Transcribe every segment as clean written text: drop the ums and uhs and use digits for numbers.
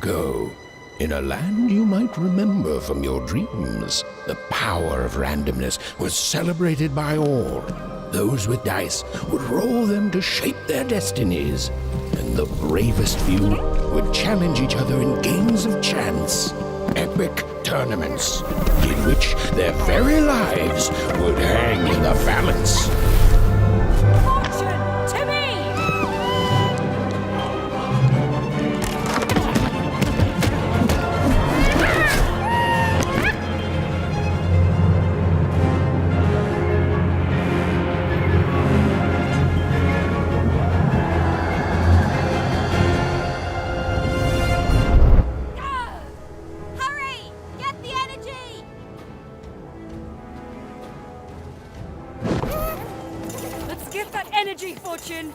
ago, in a land you might remember from your dreams, the power of randomness was celebrated by all. Those with dice would roll them to shape their destinies, and the bravest few would challenge each other in games of chance, epic tournaments, in which their very lives would hang in the balance. Fortune to me! Hurry! Get the energy! Let's get that energy, Fortune!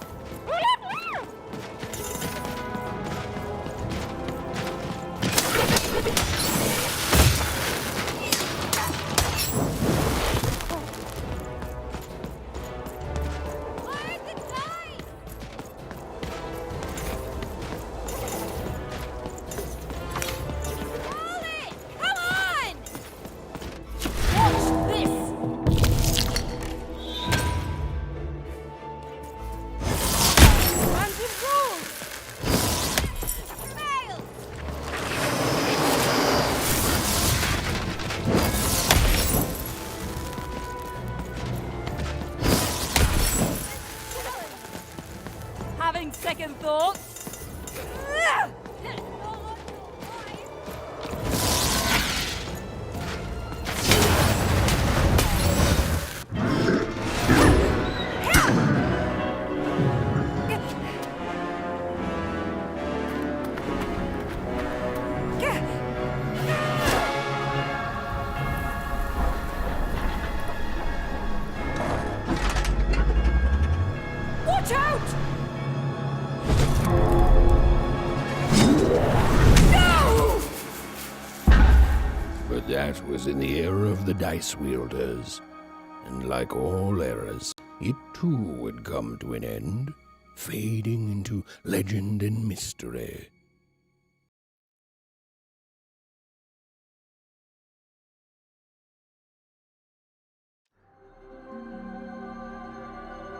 Where's the dice? Roll it! Come on! Watch this! Random rolls! Fail! Having second thoughts? Watch out! No! But that was in the era of the dice wielders, and like all eras, it too would come to an end, fading into legend and mystery.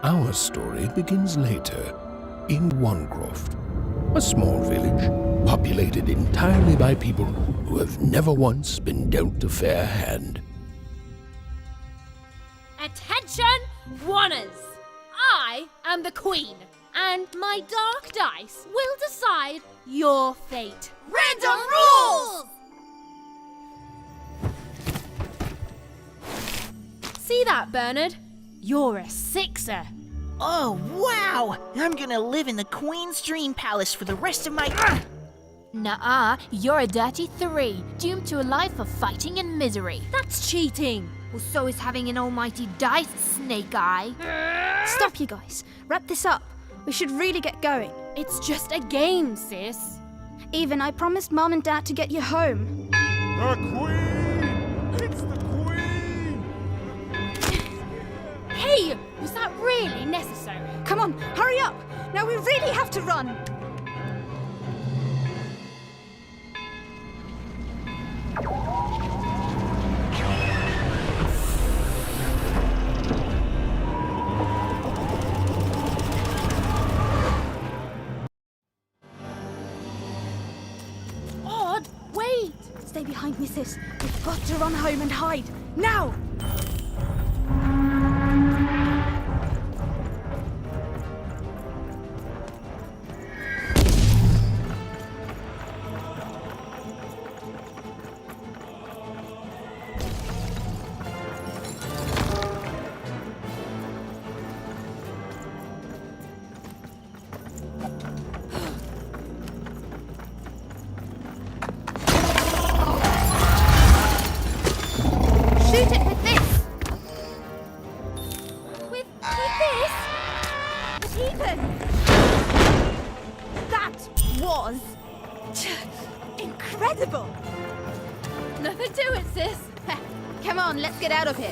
Our story begins later, in Wanecroft, a small village populated entirely by people who have never once been dealt a fair hand. Attention, Wanners! I am the Queen, and my dark dice will decide your fate. Random rules! See that, Bernard? You're a sixer. Oh, wow! I'm gonna live in the Queen's Dream Palace for the rest of my... Nuh-uh, you're a dirty 3, doomed to a life of fighting and misery. That's cheating. Well, so is having an almighty dice, Snake Eye. Stop, you guys. Wrap this up. We should really get going. It's just a game, sis. Even I promised Mom and Dad to get you home. The Queen! It's the Queen! Hey, was that really necessary? Come on, hurry up! Now we really have to run! Odd, wait! Stay behind me, sis. We've got to run home and hide. Now! Shoot it with this! With this? But Ethan! That was... incredible! Nothing to it, sis. Come on, let's get out of here.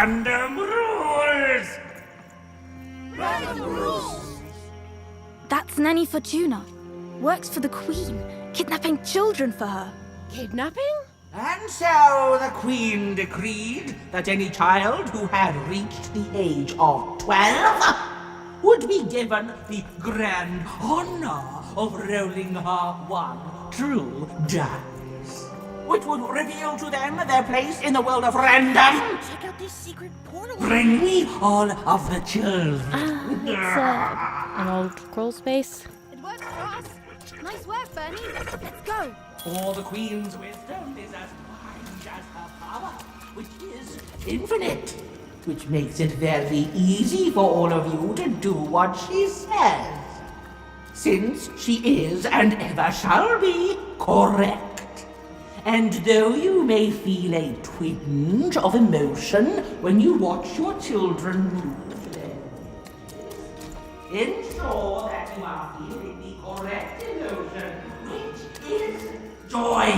Random rules! That's Nanny Fortuna. Works for the Queen, kidnapping children for her. Kidnapping? And so the Queen decreed that any child who had reached the age of 12 would be given the grand honor of rolling her one true dice, which would reveal to them their place in the world of random. Check out this secret portal. Bring me all of the children. It's an old crawl space. It works for us. Nice work, Bernie. Let's go. For the Queen's wisdom is as wide as her power, which is infinite, which makes it very easy for all of you to do what she says, since she is and ever shall be correct. And though you may feel a twinge of emotion when you watch your children move them, ensure that you are feeling the correct emotion, which is joy.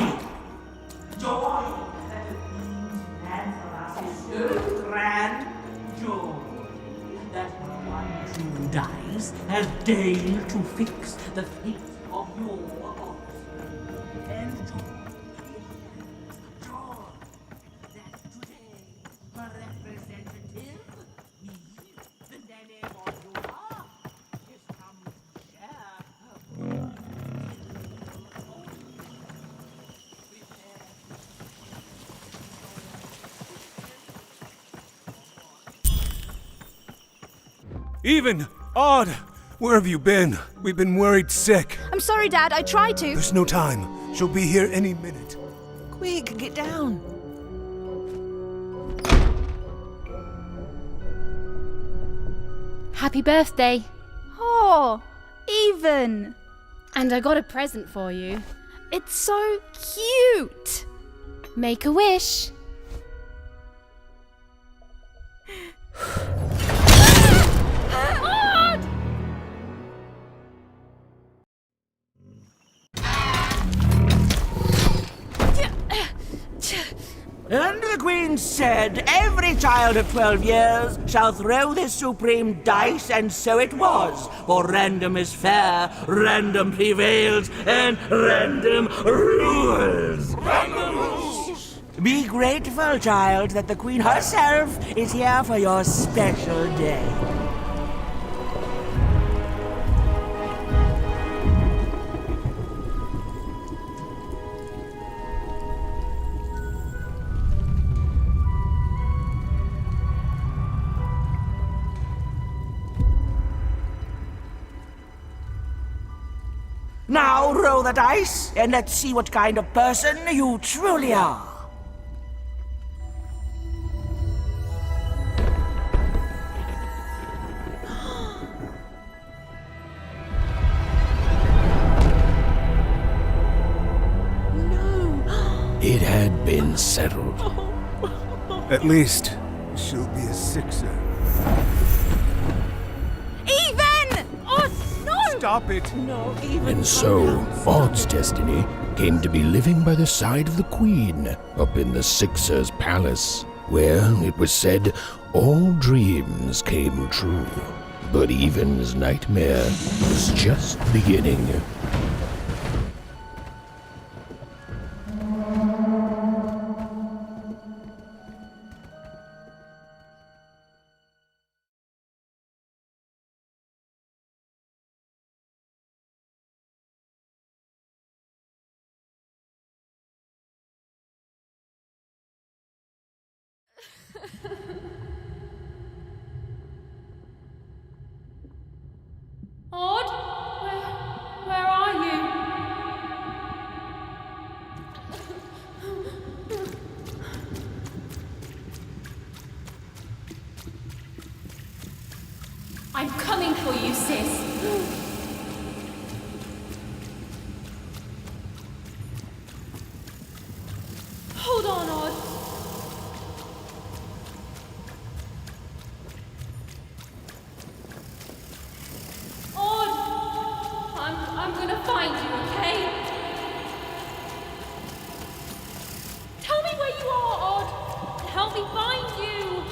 Joy that the Queen's plan for us is so grand. Joy that one true dice has deigned to fix the fate of your offspring. And joy that today her representative, me, the Nanny Fortuna, has come to share her. Even! Odd! Where have you been? We've been worried sick. I'm sorry, Dad. I tried to. There's no time. She'll be here any minute. Quick, get down. Happy birthday. Oh, Even. And I got a present for you. It's so cute. Make a wish. And the Queen said, every child of 12 years shall throw this supreme dice, and so it was. For random is fair, random prevails, and random rules. Random rules! Be grateful, child, that the Queen herself is here for your special day. Now roll the dice, and let's see what kind of person you truly are. It had been settled. At least, she'll be a sixer. Even! Oh, no! Stop it! And so, Odd's destiny came to be living by the side of the Queen up in the Sixer's palace, where, it was said, all dreams came true. But Even's nightmare was just beginning. Odd? Where are you? I'm coming for you, sis. Hold on, Odd. I'm gonna find you, okay? Tell me where you are, Odd. Help me find you.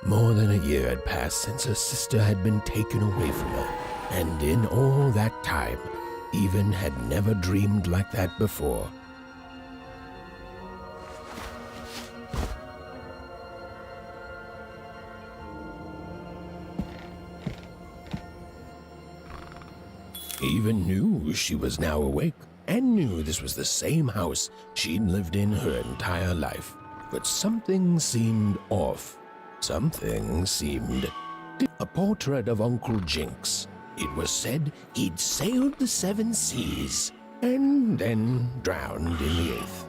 More than a year had passed since her sister had been taken away from her, and in all that time, Even had never dreamed like that before. Even knew she was now awake, and knew this was the same house she'd lived in her entire life. But something seemed off. Something seemed... A portrait of Uncle Jinx. It was said he'd sailed the 7 seas, and then drowned in the 8th.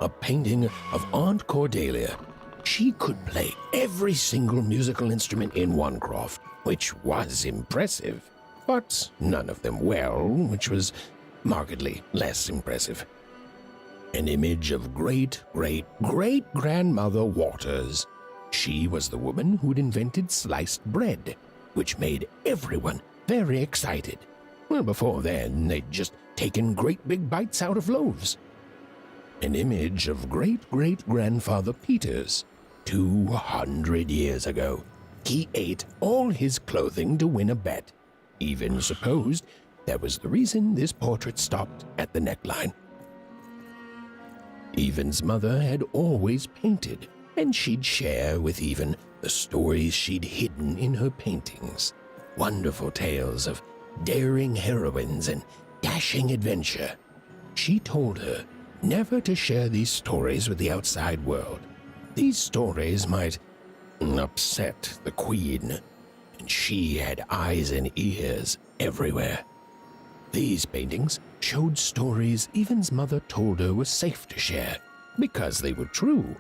A painting of Aunt Cordelia. She could play every single musical instrument in Wanecroft, which was impressive. But none of them well, which was markedly less impressive. An image of great-great-great-grandmother Waters. She was the woman who'd invented sliced bread, which made everyone very excited. Well, before then, they'd just taken great big bites out of loaves. An image of great-great-grandfather Peters. 200 years ago, he ate all his clothing to win a bet. Even supposed that was the reason this portrait stopped at the neckline. Even's mother had always painted, and she'd share with Even the stories she'd hidden in her paintings. Wonderful tales of daring heroines and dashing adventure. She told her never to share these stories with the outside world. These stories might upset the Queen, and she had eyes and ears everywhere. These paintings showed stories Even's mother told her were safe to share, because they were true.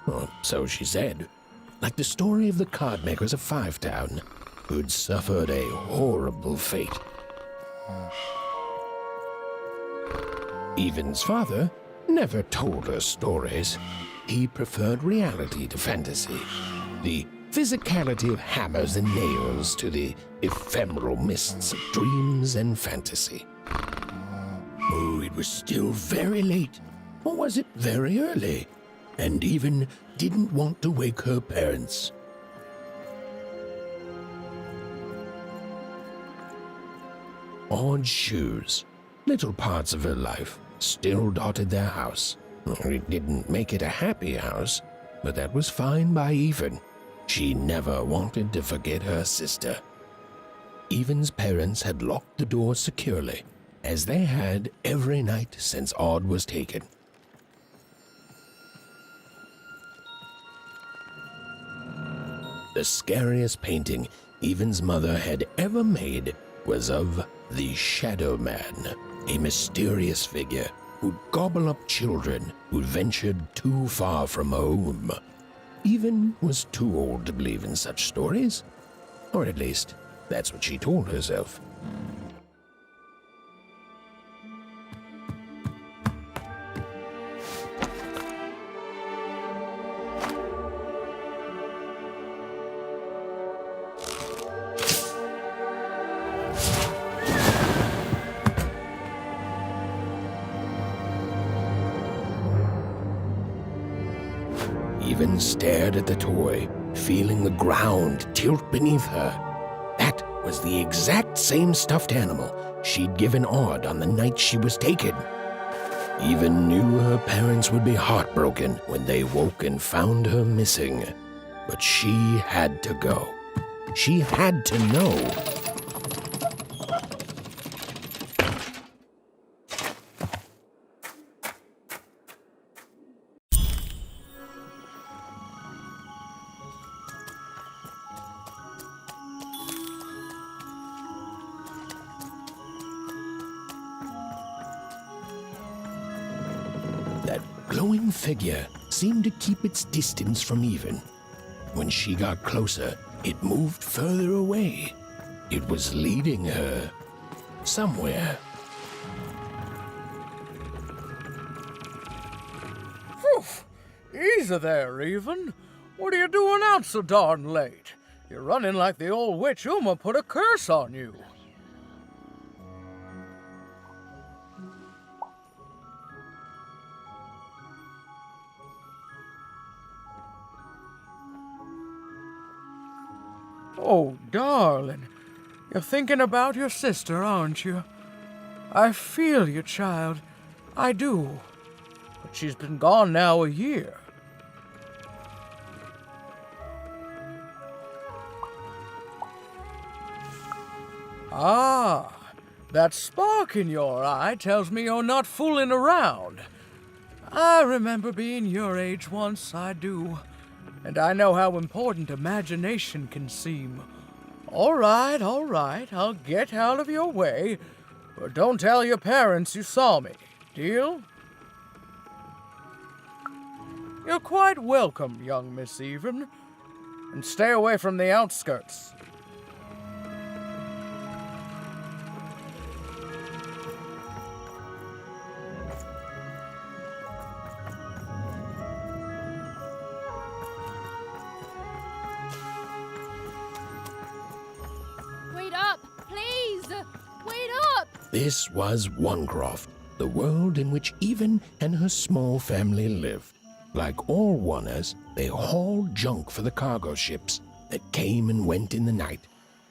Or so she said. Like the story of the card makers of Five Town, who'd suffered a horrible fate. Even's father never told her stories. He preferred reality to fantasy. The physicality of hammers and nails to the ephemeral mists of dreams and fantasy. Oh, it was still very late, or was it very early? And Even didn't want to wake her parents. Odd shoes, little parts of her life, still dotted their house. It didn't make it a happy house, but that was fine by Even. She never wanted to forget her sister. Even's parents had locked the door securely, as they had every night since Odd was taken. The scariest painting Even's mother had ever made was of the Shadow Man, a mysterious figure who'd gobble up children who'd ventured too far from home. Even was too old to believe in such stories, or at least that's what she told herself. Even stared at the toy, feeling the ground tilt beneath her. That was the exact same stuffed animal she'd given Odd on the night she was taken. Even knew her parents would be heartbroken when they woke and found her missing. But she had to go. She had to know. That glowing figure seemed to keep its distance from Even. When she got closer, it moved further away. It was leading her somewhere. Easy there, Even. What are you doing out so darn late? You're running like the old witch Uma put a curse on you. Oh, darling. You're thinking about your sister, aren't you? I feel you, child. I do. But she's been gone now a year. Ah, that spark in your eye tells me you're not fooling around. I remember being your age once, I do. And I know how important imagination can seem. All right, I'll get out of your way. But don't tell your parents you saw me. Deal? You're quite welcome, young Miss Even. And stay away from the outskirts. Wait up, please! Wait up! This was Onecroft, the world in which Even and her small family lived. Like all Oners, they hauled junk for the cargo ships that came and went in the night.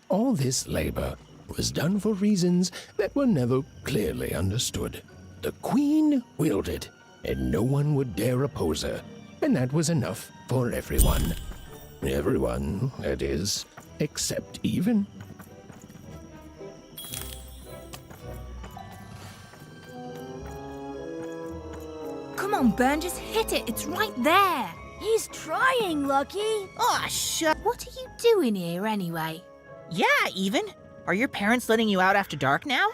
All this labor was done for reasons that were never clearly understood. The Queen willed it, and no one would dare oppose her, and that was enough for everyone. Everyone, that is, except Even. Come on, Burn, just hit it. It's right there. He's trying, Lucky. Aw, shut. What are you doing here anyway? Yeah, Even. Are your parents letting you out after dark now?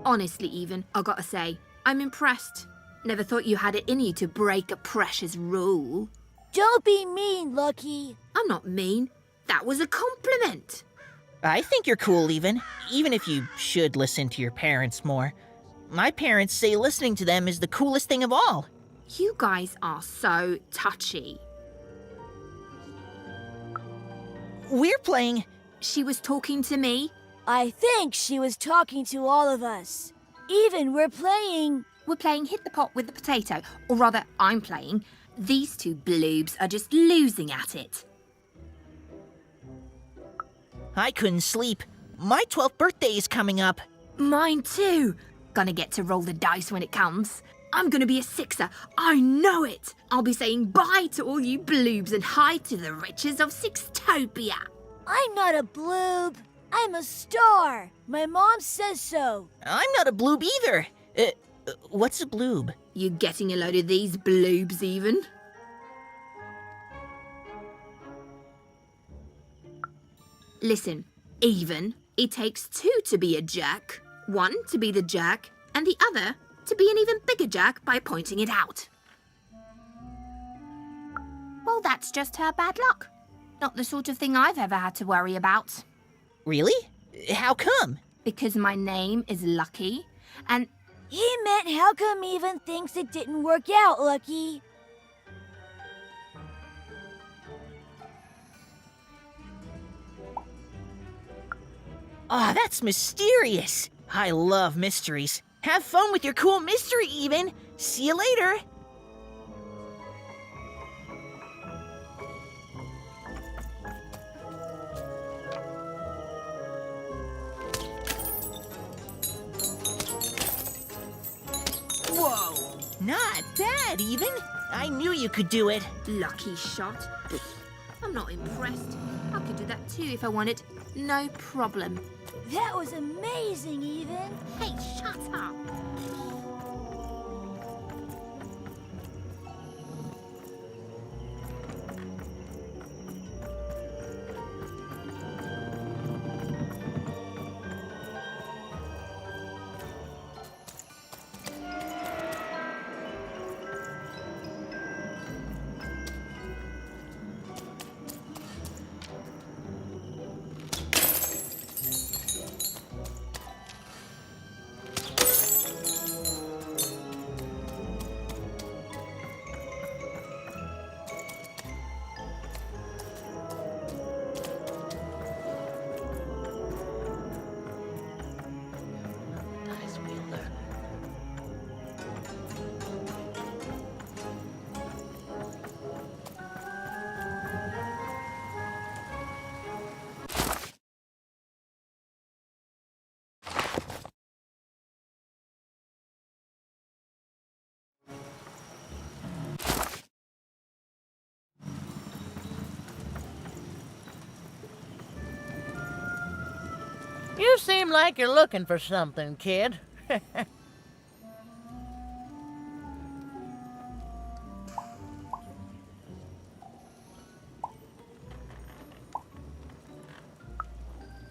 Honestly, Even, I gotta say, I'm impressed. Never thought you had it in you to break a precious rule. Don't be mean, Lucky. I'm not mean. That was a compliment. I think you're cool, even if you should listen to your parents more. My parents say listening to them is the coolest thing of all. You guys are so touchy. We're playing... She was talking to me. I think she was talking to all of us. Even we're playing... We're playing Hit the Pot with the Potato. Or rather, I'm playing. These two bloobs are just losing at it. I couldn't sleep. My 12th birthday is coming up. Mine too. Gonna get to roll the dice when it comes. I'm gonna be a sixer. I know it. I'll be saying bye to all you bloobs and hi to the riches of Sixtopia. I'm not a bloob. I'm a star. My mom says so. I'm not a bloob either. What's a bloob? You getting a load of these bloobs, Even? Listen, Even, it takes two to be a jerk. One to be the jerk, and the other to be an even bigger jerk by pointing it out. Well, that's just her bad luck. Not the sort of thing I've ever had to worry about. Really? How come? Because my name is Lucky, and... He meant how come Even thinks it didn't work out, Lucky? Aw, that's mysterious. I love mysteries. Have fun with your cool mystery, Even. See you later. Whoa, not bad, Even. I knew you could do it. Lucky shot. I'm not impressed. I could do that too if I wanted. No problem. That was amazing, Even. Hey, shut up. You seem like you're looking for something, kid.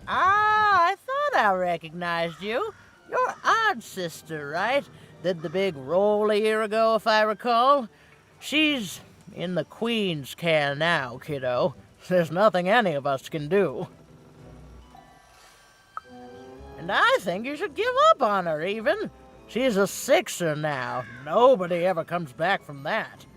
I thought I recognized you. You're Odd's sister, right? Did the big roll a year ago, if I recall. She's in the Queen's care now, kiddo. There's nothing any of us can do. And I think you should give up on her, even. She's a sixer now. Nobody ever comes back from that.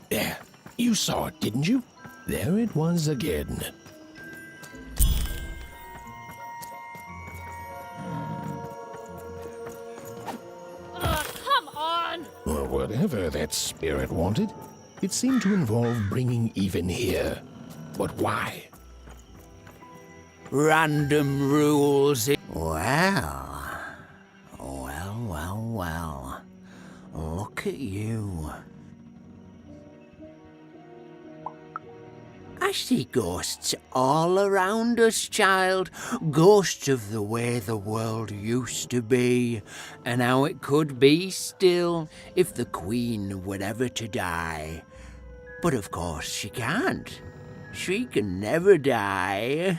There, you saw it, didn't you? There it was again. Come on! Well, whatever that spirit wanted, it seemed to involve bringing even here. But why? Random rules. Well. Look at you. I see ghosts all around us, child. Ghosts of the way the world used to be, and how it could be still if the Queen were ever to die. But of course she can't. She can never die.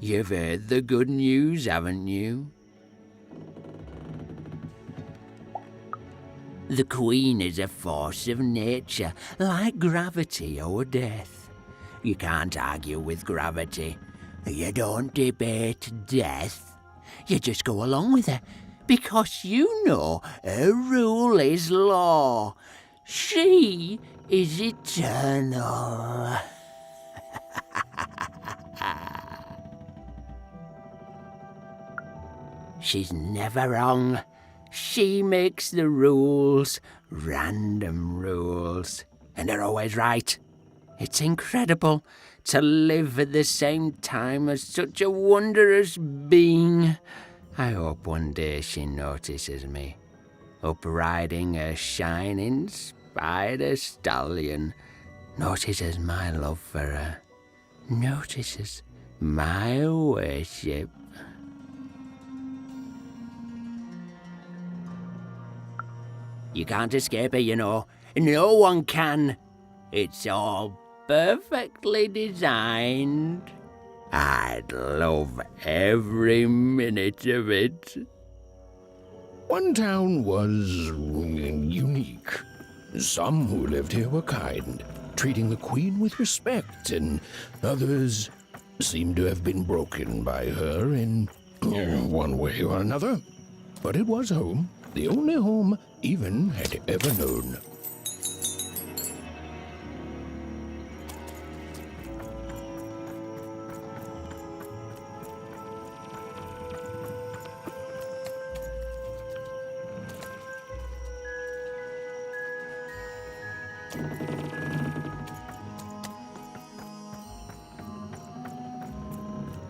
You've heard the good news, haven't you? The Queen is a force of nature, like gravity or death. You can't argue with gravity. You don't debate death. You just go along with her, because you know her rule is law. She is eternal. She's never wrong. She makes the rules, random rules, and they're always right. It's incredible to live at the same time as such a wondrous being. I hope one day she notices me, up riding a shining spider stallion, notices my love for her, notices my worship. You can't escape her, you know. No one can. It's all perfectly designed. I'd love every minute of it. One town was unique. Some who lived here were kind, treating the Queen with respect, and others seemed to have been broken by her in one way or another. But it was home, the only home Even had ever known.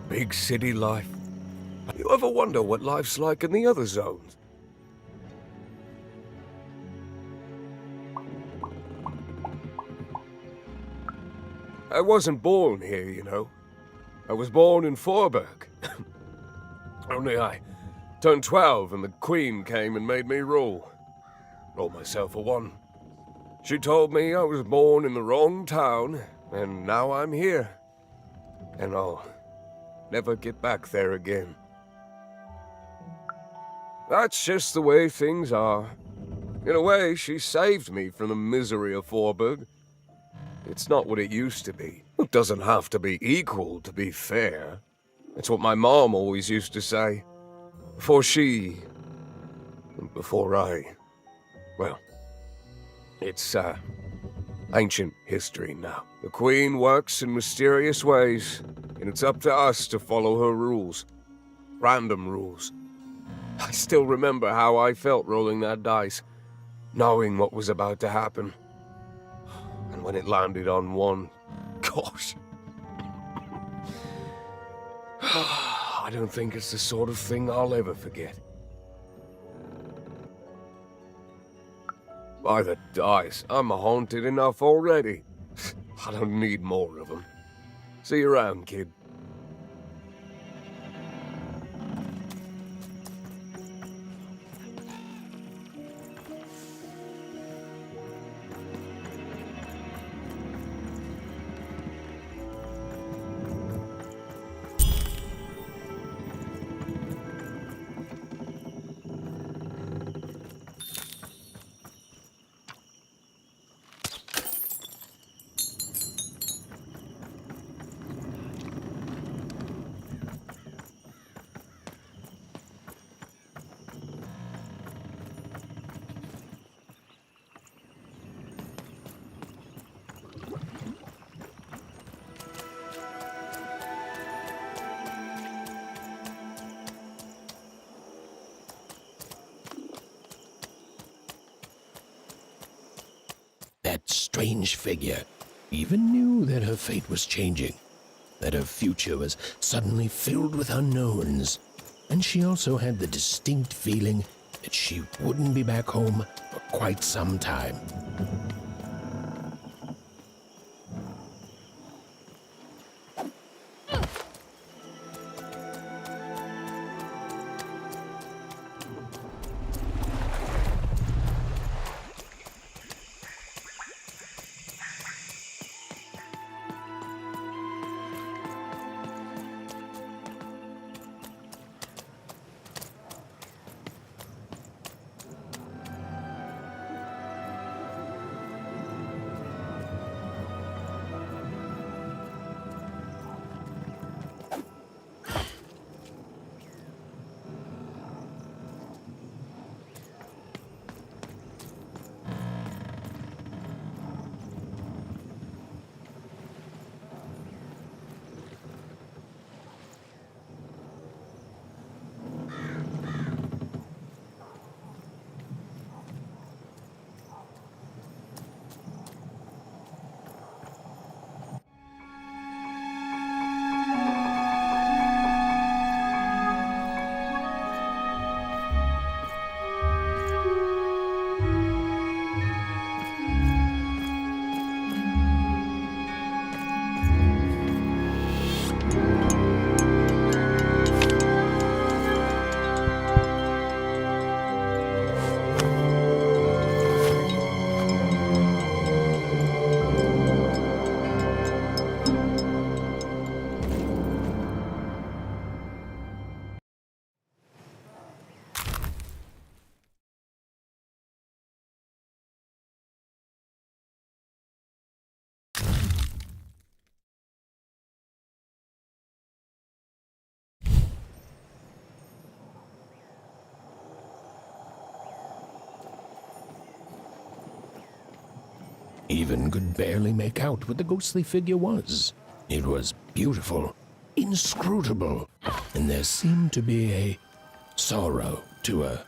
Big city life. You ever wonder what life's like in the other zones? I wasn't born here, you know. I was born in Forberg. Only I turned 12 and the Queen came and made me rule. Rolled myself a one. She told me I was born in the wrong town, and now I'm here. And I'll never get back there again. That's just the way things are. In a way, she saved me from the misery of Forberg. It's not what it used to be. It doesn't have to be equal to be fair. It's what my mom always used to say. Before I Well, it's, ancient history now. The Queen works in mysterious ways, and it's up to us to follow her rules. Random rules. I still remember how I felt rolling that dice, knowing what was about to happen. And when it landed on one, gosh. I don't think it's the sort of thing I'll ever forget. By the dice, I'm haunted enough already. I don't need more of them. See you around, kid. That strange figure even knew that her fate was changing, that her future was suddenly filled with unknowns, and she also had the distinct feeling that she wouldn't be back home for quite some time. Even could barely make out what the ghostly figure was. It was beautiful, inscrutable, and there seemed to be a sorrow to her